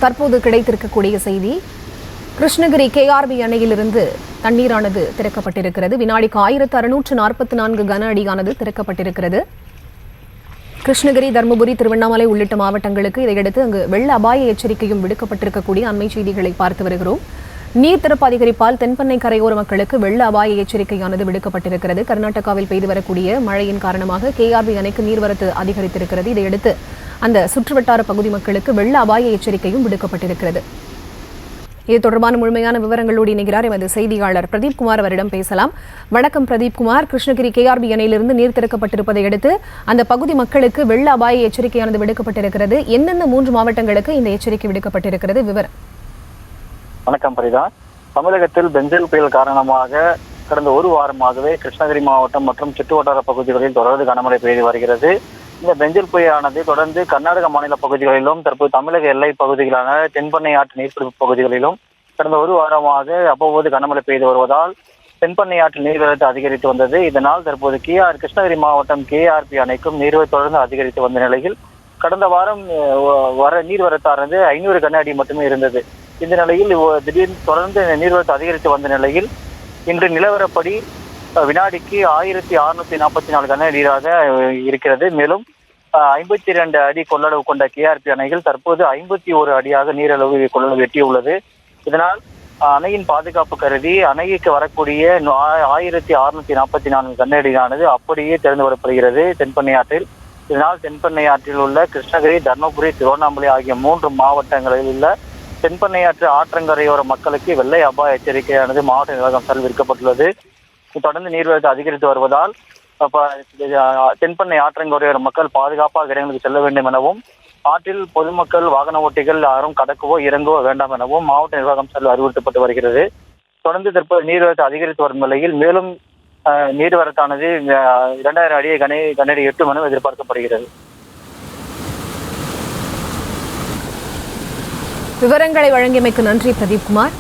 தற்போது கிடைத்திருக்கக்கூடிய செய்தி, கிருஷ்ணகிரி கேஆர்பி அணையிலிருந்து தண்ணீரானது திறக்கப்பட்டிருக்கிறது. வினாடிக்கு 1644 கன அடியானது திறக்கப்பட்டிருக்கிறது. கிருஷ்ணகிரி, தருமபுரி, திருவண்ணாமலை உள்ளிட்ட மாவட்டங்களுக்கு இதையடுத்து அங்கு வெள்ள அபாய எச்சரிக்கையும் விடுக்கப்பட்டிருக்கக்கூடிய அண்மை செய்திகளை பார்த்து வருகிறோம். நீர் திறப்பு அதிகரிப்பால் தென்பெண்ணை கரையோர மக்களுக்கு வெள்ள அபாய எச்சரிக்கையானது விடுக்கப்பட்டிருக்கிறது. கர்நாடகாவில் பெய்து வரக்கூடிய மழையின் காரணமாக கேஆர்பி அணைக்கு நீர்வரத்து அதிகரித்திருக்கிறது. இதையடுத்து அந்த சுற்றுவட்டார பகுதி மக்களுக்கு வெள்ள அபாய எச்சரிக்கையும் விடுக்கப்பட்டிருக்கிறது. இது தொடர்பான முழுமையான விவரங்களோடு இணைகிறார் எமது செய்தியாளர் பிரதீப் குமார். அவரிடம் பேசலாம். வணக்கம் பிரதீப் குமார். கிருஷ்ணகிரி கேஆர்பி அணையிலிருந்து நீர் திறக்கப்பட்டிருப்பதை அடுத்து அந்த பகுதி மக்களுக்கு வெள்ள அபாய எச்சரிக்கையானது விடுக்கப்பட்டிருக்கிறது. எந்தெந்த 3 மாவட்டங்களுக்கு இந்த எச்சரிக்கை விடுக்கப்பட்டிருக்கிறது? விவரம். வணக்கம் பரிதா. தமிழகத்தில் பெஞ்சல் புயல் காரணமாக கடந்த ஒரு வாரமாகவே கிருஷ்ணகிரி மாவட்டம் மற்றும் சுற்றுவட்டார பகுதிகளில் தொடர்ந்து கனமழை பெய்து வருகிறது. இந்த பெஞ்சல் புயலானது தொடர்ந்து கர்நாடக மாநில பகுதிகளிலும் தற்போது தமிழக எல்லை பகுதிகளான தென்பெண்ணை ஆற்று நீர்பிடிப்பு பகுதிகளிலும் கடந்த ஒரு வாரமாக அவ்வப்போது கனமழை பெய்து வருவதால் தென்பெண்ணை ஆற்றில் நீர்வரத்து அதிகரித்து வந்தது. இதனால் தற்போது கிருஷ்ணகிரி மாவட்டம் கேஆர்பி அணைக்கும் நீர்வரத்து தொடர்ந்து அதிகரித்து வந்த நிலையில் கடந்த வாரம் நீர்வரத்தானது 500 கன அடி மட்டுமே இருந்தது. இந்த நிலையில் திடீர்னு தொடர்ந்து நீர்வரத்து அதிகரித்து வந்த நிலையில் இன்று நிலவரப்படி வினாடிக்கு 1644 கன அடியாக இருக்கிறது. மேலும் 52 அடி கொள்ளளவு கொண்ட கேஆர்பி அணைகள் தற்போது 51 அடியாக நீரளவு கொள்ளளவு எட்டியுள்ளது. இதனால் அணையின் பாதுகாப்பு கருதி அணைக்கு வரக்கூடிய 1644 கன அடியானது அப்படியே திறந்து வரப்படுகிறது தென்பெண்ணை ஆற்றில். இதனால் தென்பெண்ணை ஆற்றில் உள்ள கிருஷ்ணகிரி, தர்மபுரி, திருவண்ணாமலை ஆகிய 3 மாவட்டங்களில் உள்ள தென்பெண்ணை ஆற்று ஆற்றங்கரையோர மக்களுக்கு வெள்ள அபாய எச்சரிக்கையானது மாவட்ட நிர்வாகம் சார்பில் விடுக்கப்பட்டுள்ளது. தொடர்ந்து நீர்வரத்து அதிகரித்து வருவதால் தென்பெண்ணை ஆற்றங்கரையோர மக்கள் பாதுகாப்பாக இடங்களுக்கு செல்ல வேண்டும் எனவும், ஆற்றில் பொதுமக்கள், வாகன ஓட்டிகள் யாரும் கடக்கவோ இறங்கவோ வேண்டாம் எனவும் மாவட்ட நிர்வாகம் சார்பில் அறிவுறுத்தப்பட்டு வருகிறது. தொடர்ந்து தற்போது நீர்வரத்து அதிகரித்து வரும் நிலையில் மேலும் நீர்வரத்தானது 2000 அடியை கனஅடி எட்டும் என எதிர்பார்க்கப்படுகிறது. விவரங்களை வழங்கியமைக்கு நன்றி பிரதீப் குமார்.